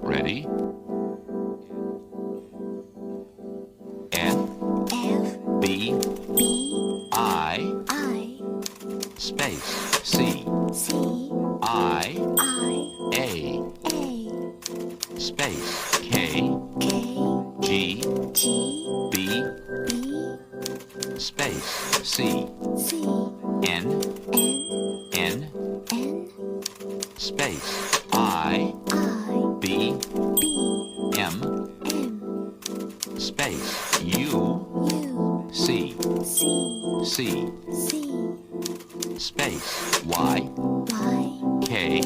Ready? F, B, I, space, C, I, A, space, K, G, B, space, C, N, space, I, B, M, space, U, C, space, Y, K,